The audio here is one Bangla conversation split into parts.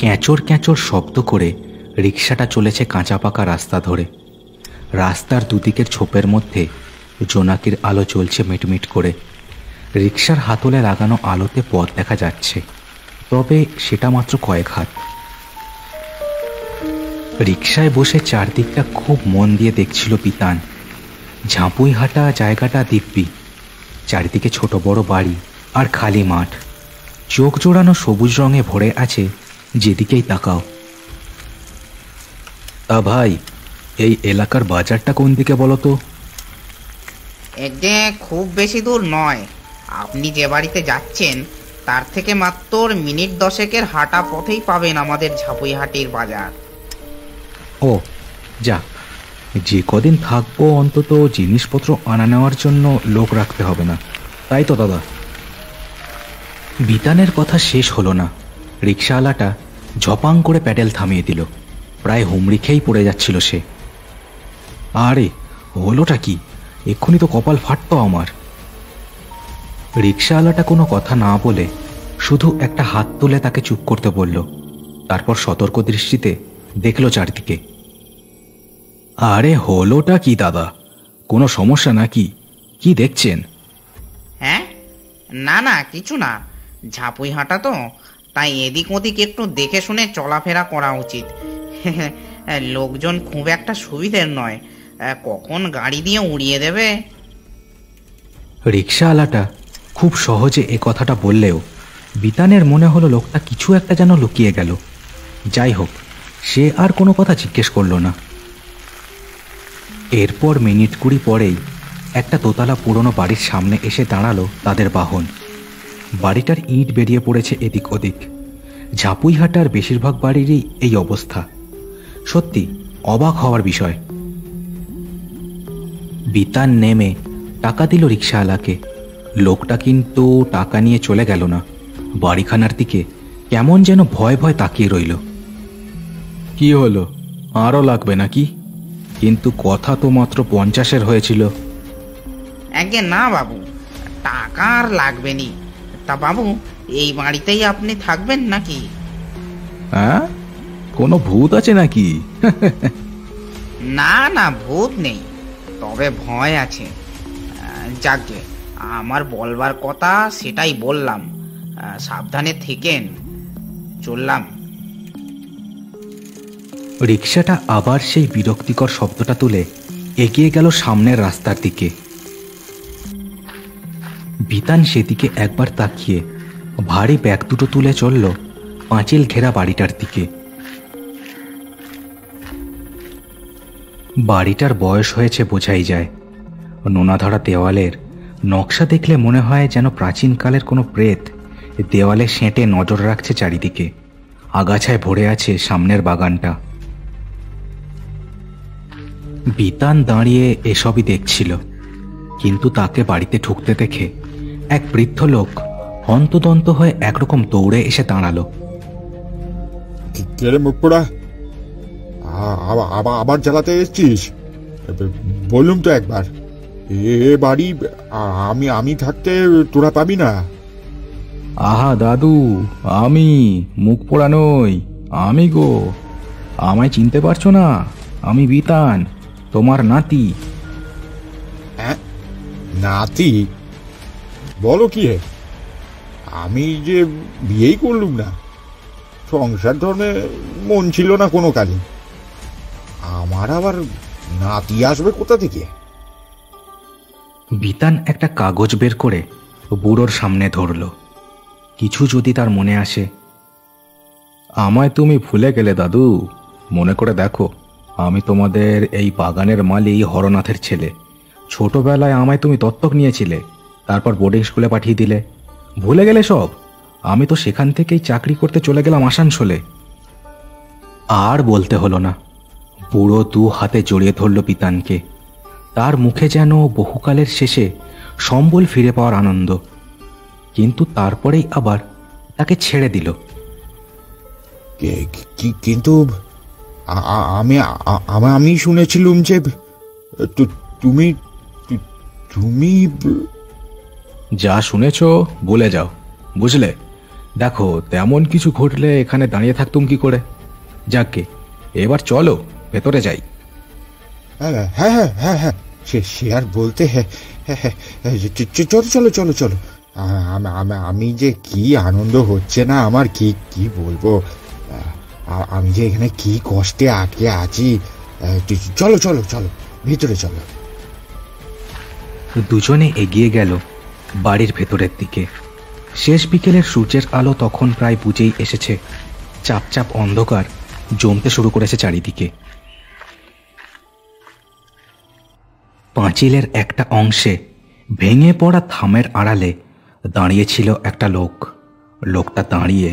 ক্যাঁচর ক্যাঁচর শব্দ করে রিকশাটা চলেছে কাঁচা পাকা রাস্তা ধরে। রাস্তার দুদিকের ছোপের মধ্যে জোনাকির আলো জ্বলছে মিটমিট করে। রিকশার হাতলে লাগানো আলোতে পথ দেখা যাচ্ছে, তবে সেটা মাত্র কয়েক হাত। রিকশায় বসে চারদিকটা খুব মন দিয়ে দেখছিল বিতান। ঝাঁপুই হাঁটা জায়গাটা দিব্যি, চারিদিকে ছোট বড় বাড়ি আর খালি মাঠ। চোখ জোড়ানো সবুজ রঙে ভরে আছে যেদিকেই তাকাও। তা ভাই, এই এলাকার বাজারটা কোন দিকে বলো তো? এতে খুব বেশি দূর নয়। আপনি যে বাড়িতে যাচ্ছেন তার থেকে মাত্র মিনিট 10 হাঁটা পথেই পাবেন আমাদের ঝাপুইহাটির বাজার। ও যা, যে কদিন থাকবো অন্তত জিনিসপত্র আনা নেওয়ার জন্য লোক রাখতে হবে না, তাই তো দাদা? বিতানের কথা শেষ হলো না, রিকশাওয়ালাটা ঝপাং করে প্যাডেল থামিয়ে দিল। প্রায় হুমড়ি খেয়েই পড়ে যাচ্ছিল সে। আরে হলোটা কি? এক্ষুনি তো কপাল ফাটতো আমার। রিকশাওয়ালাটা কোনো কথা না বলে শুধু একটা হাত তুলে তাকে চুপ করতে বলল। তারপর সতর্ক দৃষ্টিতে দেখল চারদিকে। আরে হলোটা কি দাদা? কোনো সমস্যা নাকি? কি দেখছেন? হ্যাঁ, না না কিছু না। ঝাপুইহাটা তো, তাই এদিক ওদিক একটু দেখে শুনে চলাফেরা করা উচিত। লোকজন খুব একটা সুবিধের নয়, কখন গাড়ি দিয়ে উড়িয়ে দেবে। রিকশাওয়ালাটা খুব সহজে এ কথাটা বললেও বিতানের মনে হলো লোকটা কিছু একটা যেন লুকিয়ে গেল। যাই হোক, সে আর কোনো কথা জিজ্ঞেস করল না। এরপর মিনিট 20 পরেই একটা দোতলা পুরনো বাড়ির সামনে এসে দাঁড়ালো তাদের বাহন। বাড়িটার ইট বেরিয়ে পড়েছে এদিক ওদিক। ঝাপুইহাটার বেশিরভাগ বাড়িরই এই অবস্থা। সত্যি অবাক হওয়ার বিষয়। বিতান নেমে টাকা দিল রিকশাওয়ালাকে। লোকটা কিন্তু টাকা নিয়ে চলে গেল না, বাড়িখানার দিকে কেমন যেন ভয় ভয় তাকিয়ে রইল। কি হলো, আরও লাগবে নাকি? কিন্তু কথা তো মাত্র 50-এর হয়েছিল। আগে না বাবু, টাকা আর লাগবে নি। তা বাবু, এই বাড়িতেই আপনি থাকবেন নাকি? হ্যাঁ, কোনো ভূত আছে নাকি? না না, ভূত নেই, তবে ভয় আছে। যাকে আমার বলবার কথা সেটাই বললাম। সাবধানে থেকেন। চললাম। রিকশাটা আবার সেই বিরক্তিকর শব্দটা তুলে এগিয়ে গেল সামনের রাস্তার দিকে। বিতান সেদিকে একবার তাকিয়ে ভারী ব্যাগ দুটো তুলে চলল পাঁচিল ঘেরা বাড়িটার দিকে। বাড়িটার বয়স হয়েছে বোঝাই যায়। নোনাধরা দেওয়ালের নকশা দেখলে মনে হয় যেন প্রাচীনকালের কোনো প্রেত দেওয়ালে সেঁটে নজর রাখছে চারিদিকে। আগাছায় ভরে আছে সামনের বাগানটা। বিতান দাঁড়িয়ে এসবই দেখছিল, কিন্তু তাকে বাড়িতে ঢুকতে দেখে এক বৃদ্ধ লোক হন্তদন্ত হয়ে একরকম দৌড়ে এসে দাঁড়ালো। মুখ পোড়া, আবার জ্বালাতে এসছিস? বললুম তো একবার, এ বাড়ি আমি থাকতে তোরা পাবি না। আহা দাদু, আমি মুখ পোড়া নই, আমি গো। আমায় চিনতে পারছো না? আমি বিতান, তোমার নাতি। হ্যাঁ, নাতি? বলো কি? আমি যে বিয়েই করলুম না, সংসার ধর্মে মন ছিল না কোনো কাজে, আমার আবার নাতি আসবে কোথা থেকে? বিতান একটা কাগজ বের করে বুড়োর সামনে ধরল। কিছু যদি তার মনে আসে। আমায় তুমি ভুলে গেলে দাদু? মনে করে দেখো, আমি তোমাদের এই বাগানের মালি হরনাথের ছেলে। ছোটবেলায় আমায় তুমি দত্তক নিয়েছিলে, তারপর বোর্ডিং স্কুলে পাঠিয়ে দিলে। ভুলে গেলে সব? আমি তো সেখান থেকেই চাকরি করতে চলে গেলাম আসানসোলে। আর বলতে হলো না। বুড়ো 2 হাতে জড়িয়ে ধরল বিতানকে। তার মুখে যেন বহুকালের শেষে সম্বল ফিরে পাওয়ার আনন্দ, কিন্তু তারপরেই আবার তাকে ছেড়ে দিল। কিন্তু আমি শুনেছিলুম যে তুমি যা শুনেছ বলে যাও, বুঝলে? দেখো, তেমন কিছু ঘটলে এখানে দাঁড়িয়ে থাকতুম কি করে? যাকে, এবার চলো ভেতরে যাই। হ্যাঁ হ্যাঁ হ্যাঁ হ্যাঁ, সে আর বলতে। হ্যাঁ হ্যাঁ হ্যাঁ, চলো চলো চলো চলো। আমি যে কি আনন্দ হচ্ছে না আমার, কি কি বলবো। আমি যে এখানে কি কষ্টে আটকে আছি। চলো চলো চলো, ভিতরে চলো। দুজনে এগিয়ে গেল বাড়ির ভেতরের দিকে। শেষ বিকেলের সূর্যের আলো তখন প্রায় বুঝেই এসেছে। চাপ চাপ অন্ধকার জমতে শুরু করেছে চারিদিকে। পাঁচিলের একটা অংশে ভেঙে পড়া থামের আড়ালে দাঁড়িয়েছিল একটা লোক। লোকটা দাঁড়িয়ে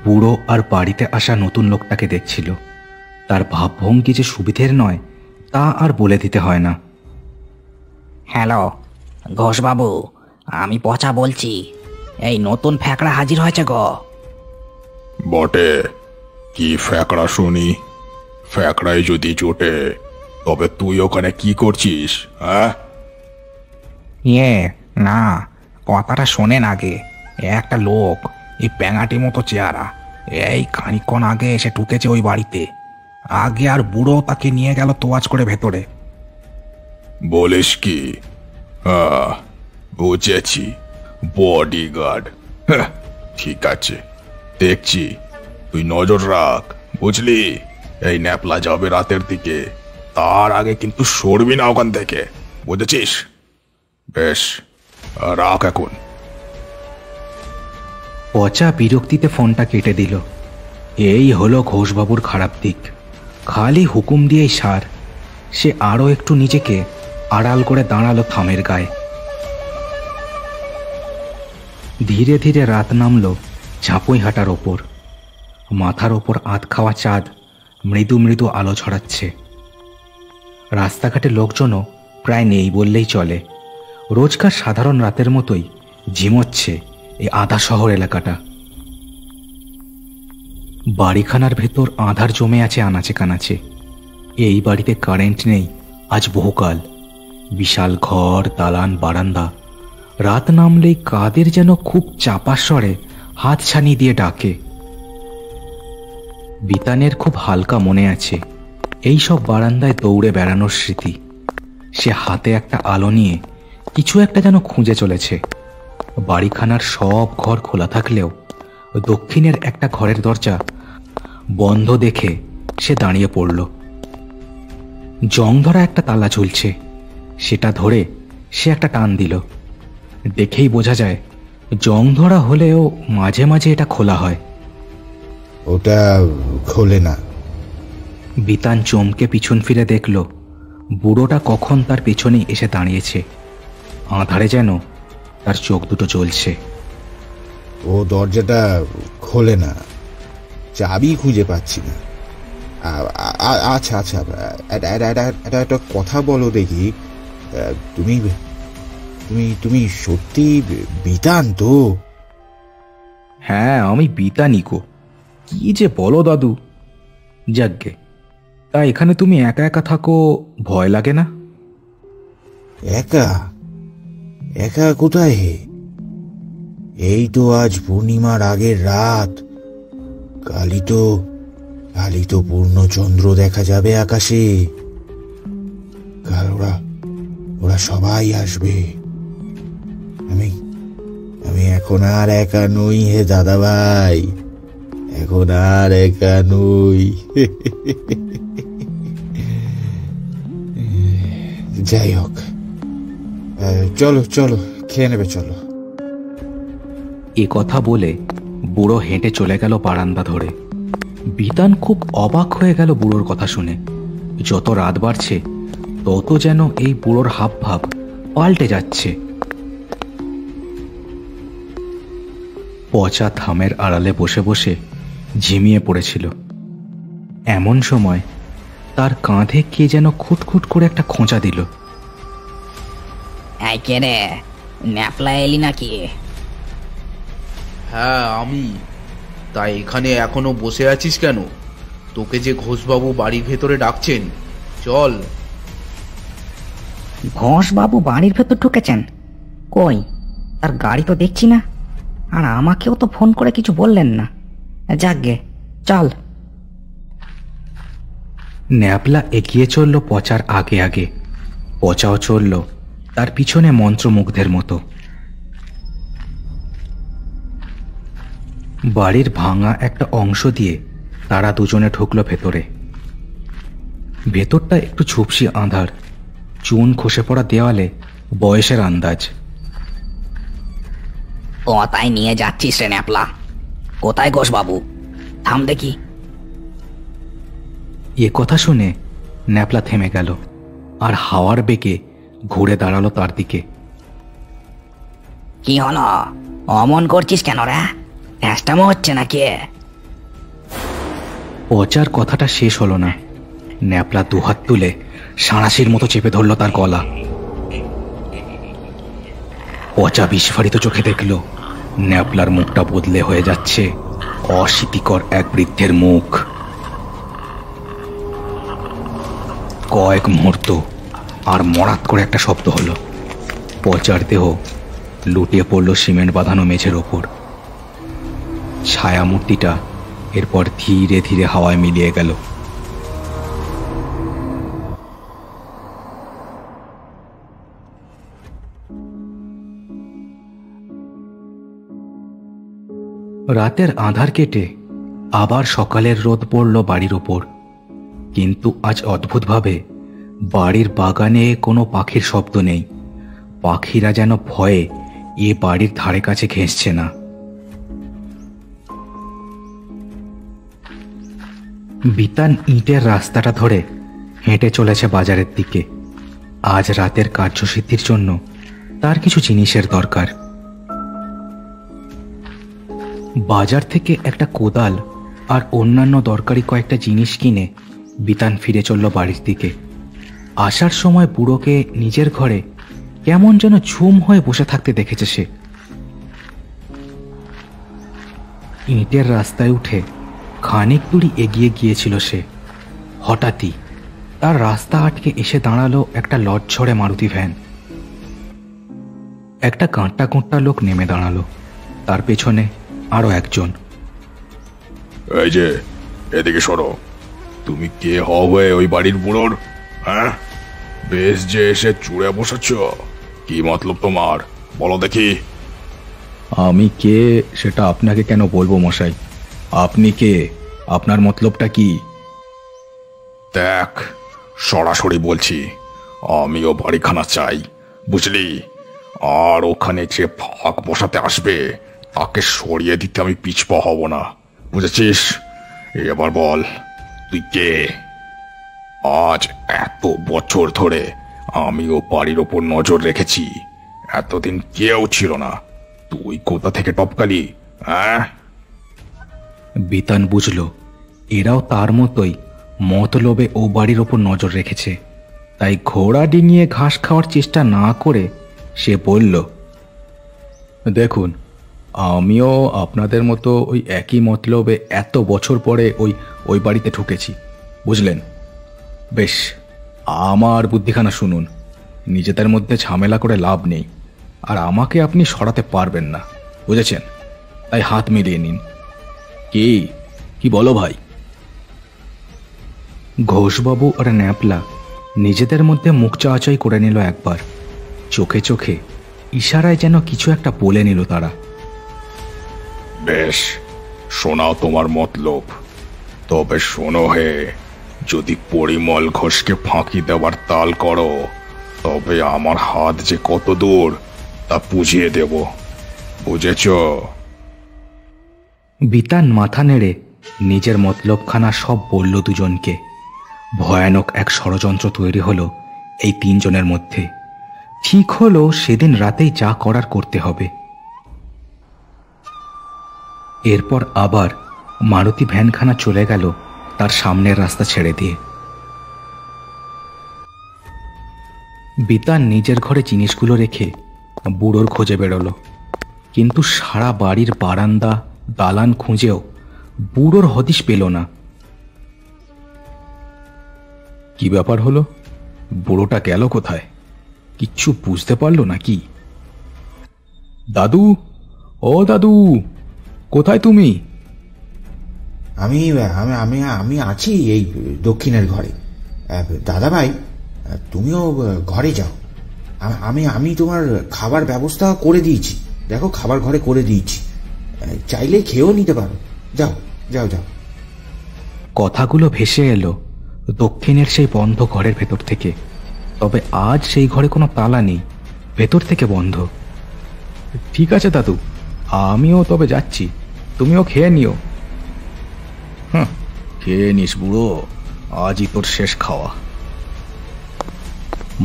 বুড়ো আর বাড়িতে আসা নতুন লোকটাকে দেখছিল। তার ভাবভঙ্গি যে সুবিধের নয় তা আর বলে দিতে হয় না। হ্যালো ঘোষবাবু, আমি পচা বলছি। এই নতুন ফ্যাকড়া হাজির হয়েছে গো। বটে, কি ফ্যাকড়া শুনি? ফ্যাকড়াই যদি জোটে তবে তুই ওখানে কি করছিস? হ্যাঁ, না, কথাটা শোনেন আগে। একটা লোক, এই প্যাঙাটি মতো চেহারা, এই খানিকক্ষণ আগে এসে ঢুকেছে ওই বাড়িতে। আগে আর বুড়ো তাকে নিয়ে গেল তোয়াজ করে ভেতরে। বলিস কি? বুঝেছি, বডিগার্ড। ঠিক আছে, দেখছি। তুই নজর রাখ, বুঝলি? এই ন্যাপলা যাবে রাতের দিকে, তার আগে কিন্তু সরবি না ওখান থেকে, বুঝেছিস? বেশ, রাখ এখন। পচা বিরক্তিতে ফোনটা কেটে দিল। এই হলো ঘোষবাবুর খারাপ দিক, খালি হুকুম দিয়েই সার। সে আরও একটু নিজেকে আড়াল করে দাঁড়ালো থামের গায়ে। ধীরে ধীরে রাত নামল ঝাঁপুই হাঁটার ওপর। মাথার ওপর আধ খাওয়া চাঁদ মৃদু মৃদু আলো ছড়াচ্ছে। রাস্তাঘাটে লোকজনও প্রায় নেই বললেই চলে। রোজকার সাধারণ রাতের মতোই ঝিমোচ্ছে এই আধা শহর এলাকাটা। বাড়িখানার ভেতর আঁধার জমে আছে আনাচে কানাচে। এই বাড়িতে কারেন্ট নেই আজ বহুকাল। বিশাল ঘর, দালান, বারান্দা। রাত নামলেই কাদের যেন খুব চাপা স্বরে হাত ছানি দিয়ে ডাকে। বিতানের খুব হালকা মনে আছে এই সব বারান্দায় দৌড়ে বেড়ানোর স্মৃতি। সে হাতে একটা আলো নিয়ে কিছু একটা যেন খুঁজে চলেছে। বাড়িখানার সব ঘর খোলা থাকলেও দক্ষিণের একটা ঘরের দরজা বন্ধ দেখে সে দাঁড়িয়ে পড়ল। জং ধরা একটা তালা ঝুলছে, সেটা ধরে সে একটা টান দিল। দেখেই বোঝা যায় জং ধরা হলেও মাঝে মাঝে এটা খোলা হয়। ওটা খোলে না। বিতান চমকে পিছন ফিরে দেখল বুড়োটা কখন তার পেছনেই এসে দাঁড়িয়েছে। আঁধারে যেন তার চোখ দুটো জ্বলছে। ও দরজাটা খোলে না, চাবি খুঁজে পাচ্ছি না। আচ্ছা আচ্ছা, একটা কথা বলো দেখি। তুমি তুমি তুমি সত্যি বিতান তো? হ্যাঁ, আমি বিতানি গো। কি যে বলো দাদু। যাগ্গে, তা এখানে তুমি একা একা থাকো, ভয় লাগে না? একা একা কোথায় হে? এই তো আজ পূর্ণিমার আগের রাত। কালই তো পূর্ণচন্দ্র দেখা যাবে আকাশে। কাল ওরা সবাই আসবে। আমি এখন আর একা নই হে দাদা ভাই, এখন আর একা নই। যাই হোক, চলো চলো, খেয়ে নেবে চলো। এ কথা বলে বুড়ো হেঁটে চলে গেল বারান্দা ধরে। বিতান খুব অবাক হয়ে গেল বুড়োর কথা শুনে। যত রাত বাড়ছে তত যেন এই বুড়োর হাব ভাব পাল্টে যাচ্ছে। পচা থামের আড়ালে বসে বসে ঝিমিয়ে পড়েছিল। এমন সময় তার কাঁধে কে যেন খুটখুট করে একটা খোঁচা দিল। এই কে রে, ন্যাপলা এলি নাকি? হ্যাঁ আমি। তাই এখানে এখনো বসে আছিস কেন? তোকে যে ঘোষবাবু বাড়ির ভেতরে ডাকছেন, চল। ঘোষবাবু বাড়ির ভেতর ঢুকেছেন? কই, তার গাড়ি তো দেখছি না। আর আমাকেও তো ফোন করে কিছু বললেন না। যাকগে, চল। ন্যাপলা এগিয়ে চলল পচার আগে আগে, পচাও চলল তার পিছনে মন্ত্রমুগ্ধের মতো। বাড়ির ভাঙা একটা অংশ দিয়ে তারা দুজনে ঢুকলো ভেতরে। ভেতরটা একটু ঝুপসি আঁধার, চুন খসে পড়া দেওয়ালে বয়সের আন্দাজ। কোথায় নিয়ে যাচ্ছিস রে ন্যাপলা? কোথায় ঘোষবাবু? থাম দেখি। এ কথা শুনে ন্যাপলা থেমে গেল আর হাওয়ার বেগে ঘুরে দাঁড়ালো তার দিকে। কি হলো? অমন করছিস কেন রে? ফ্যাস্টামো হচ্ছে নাকি? পচার কথাটা শেষ হলো না। ন্যাপলা দুহাত তুলে সাঁড়াশির মতো চেপে ধরল তার গলা। পচা বিস্ফারিত চোখে দেখল ন্যাপলার মুখটা বদলে হয়ে যাচ্ছে অশীতিকর এক বৃদ্ধের মুখ। কয়েক মুহূর্ত আর মরাত করে একটা শব্দ হলো। পচার দেহ লুটিয়ে পড়ল সিমেন্ট বাঁধানো মেঝের ওপর। ছায়ামূর্তিটা এরপর ধীরে ধীরে হাওয়ায় মিলিয়ে গেল। রাতের আঁধার কেটে আবার সকালের রোদ পড়ল বাড়ির ওপর। কিন্তু আজ অদ্ভুতভাবে বাড়ির বাগানে কোনো পাখির শব্দ নেই। পাখিরা যেন ভয়ে এ বাড়ির ধারে কাছে ঘেঁষছে না। বিতান ইটের রাস্তাটা ধরে হেঁটে চলেছে বাজারের দিকে। আজ রাতের কার্যসিদ্ধির জন্য তার কিছু জিনিসের দরকার। বাজার থেকে একটা কোদাল আর অন্যান্য দরকারি কয়েকটা জিনিস কিনে বিতান ফিরে চলল বাড়ির দিকে। আসার সময় বুড়োকে নিজের ঘরে কেমন যেন ঝুম হয়ে বসে থাকতে দেখেছে সে। ইটের রাস্তায় উঠে খানিক দূরই এগিয়ে গিয়েছিল সে। হঠাৎই তার রাস্তা আটকে এসে দাঁড়ালো একটা লটছড়ে মারুতি ভ্যান। একটা কাঁটা কুঁটা লোক নেমে দাঁড়ালো, তার পেছনে আরো একজন। এই যে, এদিকে সরো। তুমি কে হবে ওই বাড়ির বুড়োর? হ্যাঁ, বেশ যে এসে চুড়ে বসাচ্ছ। কি মতলব তোমার, বলো দেখি। আমি কে সেটা আপনাকে কেন বলবো মশাই? আপনি কে? আপনার মতলবটা কি? দেখ, সরাসরি বলছি, আমিও বাড়িখানা চাই, বুঝলি? আর ওখানে যে ফাঁক বসাতে আসবে তাকে সরিয়ে দিতে আমি পিছপা হব না, বুঝেছিস? এবার বল, তুই কে? আজ এত বছর ধরে আমিও বাড়ির ওপর নজর রেখেছি, এতদিন কেউ ছিল না। তুই কোথা থেকে টপকালি? হ্যাঁ? বিতান বুঝল এরাও তার মতোই মতলবে ও বাড়ির ওপর নজর রেখেছে। তাই ঘোড়া ডিঙিয়ে ঘাস খাওয়ার চেষ্টা না করে সে বলল, দেখুন, আমিও আপনাদের মতো ওই একই মতলবে এত বছর পরে ওই বাড়িতে ঢুকেছি, বুঝলেন? বেশ, আমার বুদ্ধিখানা শুনুন। নিজেদের মধ্যে ঝামেলা করে লাভ নেই, আর আমাকে আপনি সরাতে পারবেন না, বুঝেছেন? তাই হাত মিলিয়ে নিন। কি বলো ভাই? ঘোষবাবু আর ন্যাপলা নিজেদের মধ্যে মুখ চাওয়াচাই করে নিল একবার। চোখে চোখে ইশারায় যেন কিছু একটা বলে নিল তারা। বেশ, শোনাও তোমার মতলব। তবে শোনো হে, যদি পরিমল ঘোষকে ফাঁকি দেওয়ার তাল করো তবে আমার হাত যে কত দূর তা বুঝিয়ে দেব, বুঝেছ? বিতান মাথা নেড়ে নিজের মতলবখানা সব বলল দুজনকে। ভয়ানক এক ষড়যন্ত্র তৈরি হলো এই তিনজনের মধ্যে। ঠিক হলো সেদিন রাতেই যা করার করতে হবে। এরপর আবার মারুতি ভ্যানখানা চলে গেল তার সামনের রাস্তা ছেড়ে দিয়ে। বিতান নিজের ঘরে জিনিসগুলো রেখে বুড়োর খোঁজে বেরোলো, কিন্তু সারা বাড়ির বারান্দা দালান খুঁজেও বুড়োর হদিশ পেল না। কি ব্যাপার হলো? বুড়োটা গেল কোথায়? কিচ্ছু বুঝতে পারলো না কি? দাদু, ও দাদু, কোথায় তুমি? আমি আমি আমি আমি আছি এই দক্ষিণের ঘরে। দাদা ভাই, তুমিও ঘরে যাও। আমি আমি তোমার খাবার ব্যবস্থা করে দিয়েছি। দেখো, খাবার ঘরে করে দিয়েছি, চাইলে খেয়েও নিতে পারো। যাও যাও যাও। কথাগুলো ভেসে এলো দক্ষিণের সেই বন্ধ ঘরের ভেতর থেকে। তবে আজ সেই ঘরে কোনো তালা নেই, ভেতর থেকে বন্ধ। ঠিক আছে দাদু, আমিও তবে যাচ্ছি, তুমিও খেয়ে নিও। হ্যাঁ, খেয়ে নিস বুড়ো, আজই তোর শেষ খাওয়া।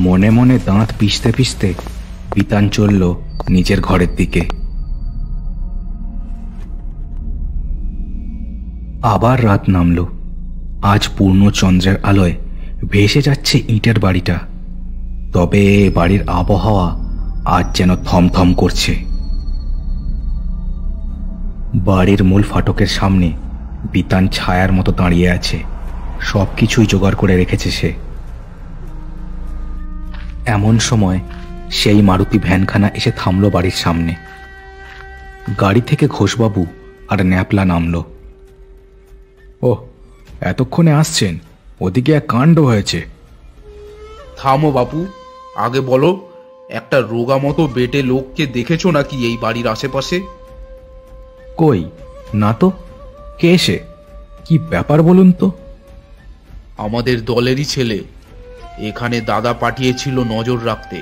মনে মনে দাঁত পিষতে পিষতে বিতান চলল নিজের ঘরের দিকে। আবার রাত নামল। আজ পূর্ণচন্দ্রের আলোয় ভেসে যাচ্ছে ইটের বাড়িটা। তবে বাড়ির আবহাওয়া আজ যেন থমথম করছে। বাড়ির মূল ফাটকের সামনে বিতান ছায়ার মতো দাঁড়িয়ে আছে। সবকিছুই জোগাড় করে রেখেছে সে। এমন সময় সেই মারুতি ভ্যানখানা এসে থামল বাড়ির সামনে। গাড়ি থেকে ঘোষবাবু আর ন্যাপলা নামল। ও, এতক্ষণে আসছেন? ওদিকে এক কাণ্ড হয়েছে। থামো বাপু, আগে বলো, একটা রোগা মতো বেটে লোককে দেখেছো নাকি এই বাড়ির আশেপাশে? কই না তো, কে এসে? কি ব্যাপার বলুন তো? আমাদের দলেরই ছেলে, এখানে দাদা পাঠিয়েছিল নজর রাখতে।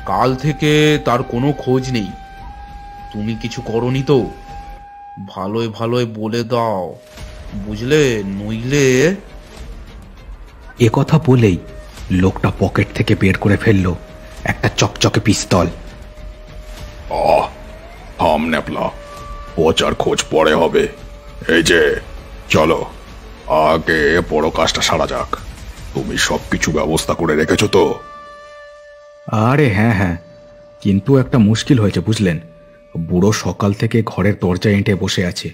কাল থেকে তার কোনো খোঁজ নেই। তুমি কিছু করনি তো? ভালোই ভালোই বলে দাও, বুঝলে? নইলে। এ কথা বলেই লোকটা পকেট থেকে বের করে ফেলল একটা চকচকে পিস্তল। থাম ন্যাপলা, পচার খোঁজ পরে হবে। এই যে, চলো, আগে বড় কাজটা সারা যাক। তুমি সবকিছু ব্যবস্থা করে রেখেছো তো? আরে হ্যাঁ হ্যাঁ, কিন্তু একটা মুশকিল হয়েছে বুঝলেন। বুড়ো সকাল থেকে ঘরের দরজা এঁটে বসে আছে।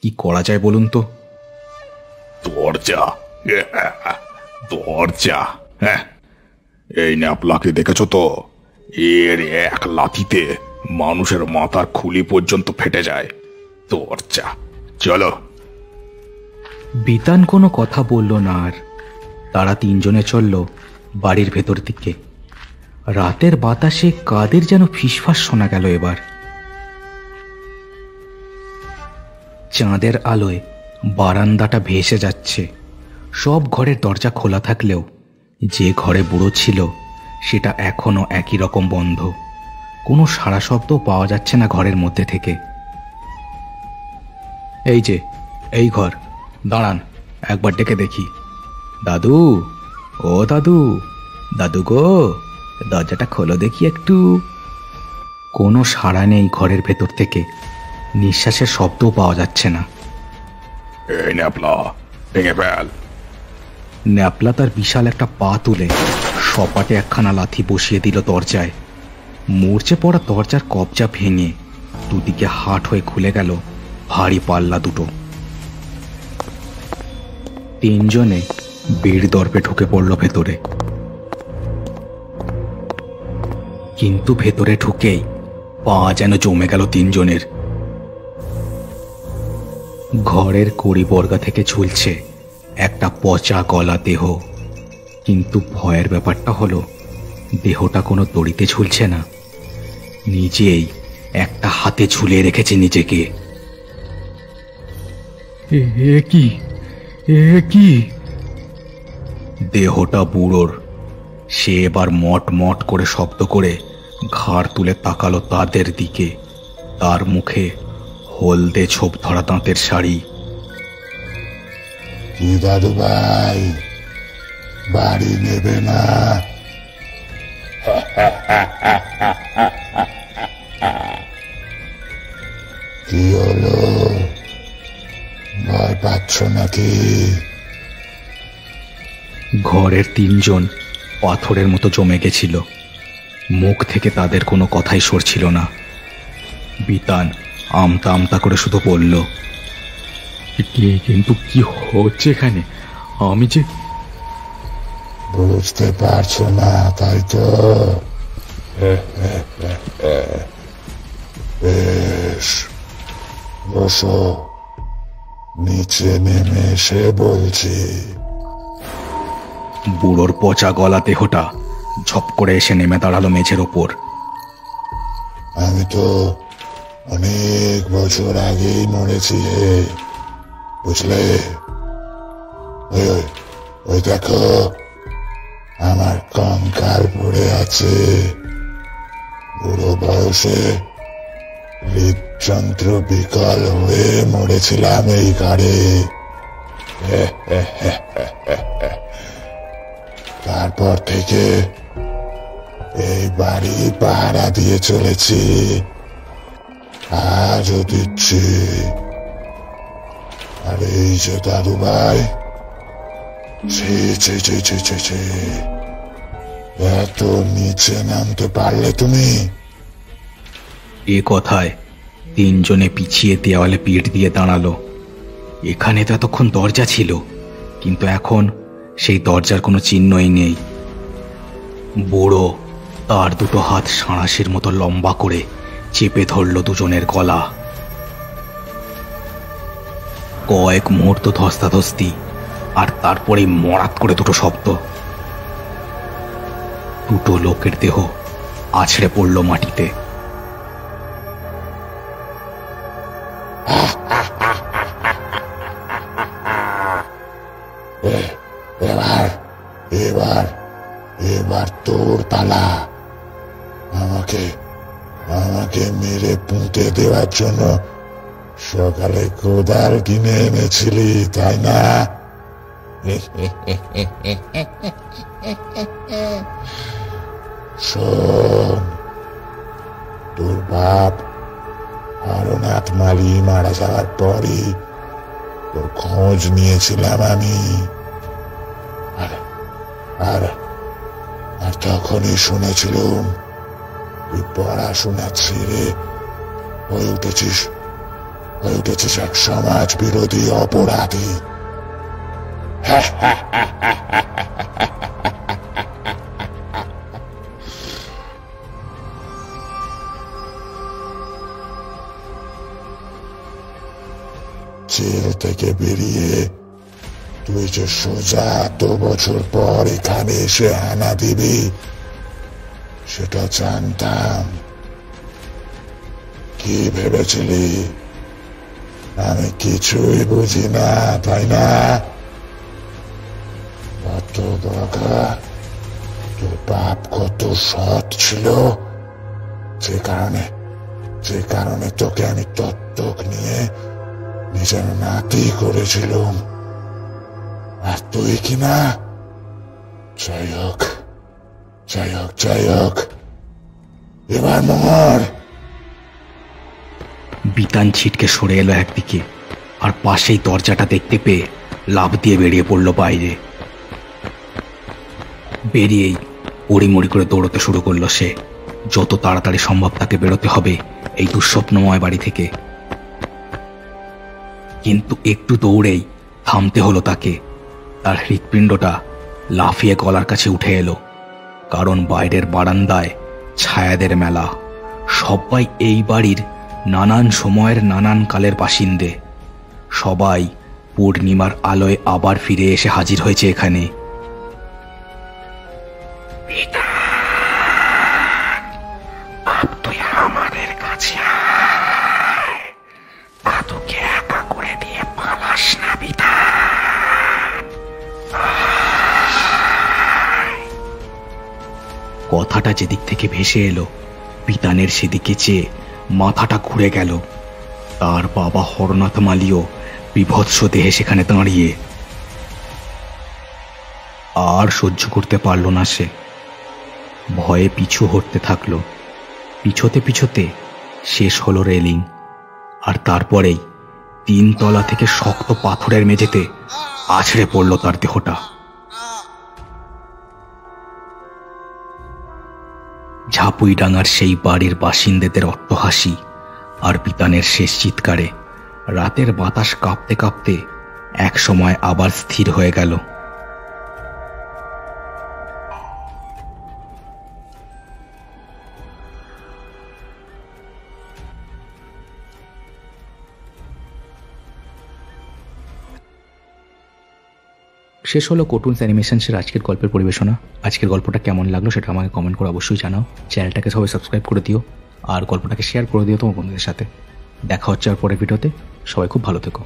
কি করা যায় বলুন তো? দরজা? দরজা? হ্যাঁ, এই ন্যাপলাকে দেখেছো তো? এর এক লাথিতে মানুষের মাথার খুলি পর্যন্ত ফেটে যায়। দরজা? চলো। বিতান কোনো কথা বলল না আর। তারা তিনজনে চলল বাড়ির ভেতর দিকে। রাতের বাতাসে কাদের যেন ফিসফাস শোনা গেল এবার। চাঁদের আলোয় বারান্দাটা ভেসে যাচ্ছে। সব ঘরের দরজা খোলা থাকলেও যে ঘরে বুড়ো ছিল সেটা এখনো একই রকম বন্ধ। কোনো সাড়া শব্দ পাওয়া যাচ্ছে না ঘরের মধ্যে থেকে। এই যে, এই ঘর, দাঁড়ান, একবার ডেকে দেখি। দাদু, ও দাদু, দাদু গো, দরজাটা খোলো দেখি একটু। কোনো সাড়া নেই ঘরের ভেতর থেকে। নিঃশ্বাসের শব্দও পাওয়া যাচ্ছে না। এই ন্যাপলা, ভেঙে ফেল। ন্যাপলা তার বিশাল একটা পা তুলে সপাটে একখানা লাথি বসিয়ে দিল দরজায়। মরচে পড়া দরজার কবজা ভেঙে দুদিকে হাট হয়ে খুলে গেল ভারী পাল্লা দুটো। তিনজনে বীর দর্পে ঢুকে পড়ল ভেতরে। কিন্তু ভেতরে ঢুকেই পা যেন জমে গেল তিনজনের। ঘরের কড়ি বর্গা থেকে ঝুলছে একটা পচা গলা দেহ। কিন্তু ভয়ের ব্যাপারটা হলো, দেহটা কোনো দড়িতে ঝুলছে না, নিজেই একটা হাতে ঝুলিয়ে রেখেছে নিজেকে। এ কি, এ কি? দেহটা বুড়োর। সে এবার মট মট করে শব্দ করে ঘাড় তুলে তাকালো তাদের দিকে। তার মুখে হলদে ছোপ ধরা দাঁতের শাড়ি। কি দাদু ভাই, বাড়ি নেবে না? কি হলো, ভয় পাচ্ছ নাকি? ঘরের তিনজন পাথরের মতো জমে গেছিল। মুখ থেকে তাদের কোনো কথাই সরছিল না। বিতান আমতা আমতা করে শুধু বলল, কিন্তু কি হচ্ছে এখানে? আমি যে বুঝতে পারছো না তাই তো? বেশ, বসো, নিচে নেমে এসে বলছি। বুড়োর পচা গলা দেহটা ঝপ করে এসে নেমে দাঁড়ালো মেঝের ওপর। আমি তো অনেক বছর আগেই মরেছি হে, বুঝলে? ওই ওই ওই দেখো, আমার কঙ্কাল পড়ে আছে। বুড়ো বয়সে হৃদযন্ত্র বিকল হয়ে মরেছিলাম এই ঘরে। তারপর থেকে এই বাড়ি পাহারা দিয়ে চলেছি, আজও দিচ্ছি। আর এই যে দাদু ভাই, ছি ছি ছি ছি ছি ছি, এত নিচে নামতে পারলে তুমি? এ কথায় তিনজনে পিছিয়ে দেওয়ালে পিঠ দিয়ে দাঁড়ালো। এখানে তো এতক্ষণ দরজা ছিল, কিন্তু এখন সেই দরজার কোনো চিহ্নই নেই। বুড়ো তার দুটো হাত সাঁড়াশির মতো লম্বা করে চেপে ধরল দুজনের গলা। কয়েক মুহূর্ত ধস্তাধস্তি, আর তারপরে মরাত করে দুটো শব্দ। দুটো লোকের দেহ আছড়ে পড়ল মাটিতে। এবার এবার এবার তোর পালা। আমাকে আমাকে মেরে পুঁতে দেওয়ার জন্য সকালে কোদাল কিনে এনেছিলি, তাই না? শোন, তোর বাপ হরনাথ মালি মারা যাওয়ার পরই তোর খোঁজ নিয়েছিলাম আমি। আর আর তখনই শুনেছিলাম তুই পড়াশোনা ছেড়ে হয়ে উঠেছিস এক সমাজ বিরোধী অপরাধী। জেল থেকে বেরিয়ে তুই যে সোজা এত বছর পর এখানে এসে হানা দিবি সেটা জানতাম। কি ভেবেছিলি আমি কিছুই বুঝি না, তাই না? কত বগা, তোর বাপ কত সৎ ছিল, যে কারণে তোকে আমি দত্তক নিয়ে নিজের নাতি করেছিলাম। আর তুই কিনা যাই হোক এবার মর। বিতান ছিটকে সরে এলো একদিকে, আর পাশেই দরজাটা দেখতে পেয়ে লাফ দিয়ে বেরিয়ে পড়ল বাইরে। বেরিয়েই ওড়িমড়ি করে দৌড়তে শুরু করলো সে। যত তাড়াতাড়ি সম্ভব তাকে বেরোতে হবে এই দুঃস্বপ্নময় বাড়ি থেকে। কিন্তু একটু দৌড়েই থামতে হলো তাকে। তার হৃৎপিণ্ডটা লাফিয়ে গলার কাছে উঠে এলো, কারণ বাইরের বারান্দায় ছায়াদের মেলা। সবাই এই বাড়ির নানান সময়ের নানান কালের বাসিন্দে। সবাই পূর্ণিমার আলোয় আবার ফিরে এসে হাজির হয়েছে এখানে। তুই আমাদের কাছে দাদুকে একা করে দিয়ে পালাস না বিধান। কথাটা যেদিক থেকে ভেসে এলো, বিতানের সেদিকে চেয়ে মাথাটা ঘুরে গেল। তার বাবা হরনাথ মালিও বিভৎস দেহে সেখানে দাঁড়িয়ে। আর সহ্য করতে পারল না সে, ভয়ে পিছু হটতে থাকলো। পিছোতে শেষ হলো রেলিং, আর তারপরেই 3 তলা থেকে শক্ত পাথরের মেঝেতে আছড়ে পড়ল তার দেহটা। ঝাপুইডাঙ্গার সেই বাড়ির বাসিন্দাদের অট্টহাসি আর বিতানের শেষ চিৎকারে রাতের বাতাস কাঁপতে কাঁপতে এক সময় আবার স্থির হয়ে গেল। শেষ হলো কার্টুনস অ্যানিমেশনসের আজকের গল্পের পরিবেশনা। আজকের গল্পটা কেমন লাগলো সেটা আমাকে কমেন্ট করে অবশ্যই জানাও। চ্যানেলটাকে সবাই সাবস্ক্রাইব করে দিও আর গল্পটাকে শেয়ার করে দিও তোমার বন্ধুদের সাথে। দেখা হচ্ছে আর পরের ভিডিওতে। সবাই খুব ভালো থেকো।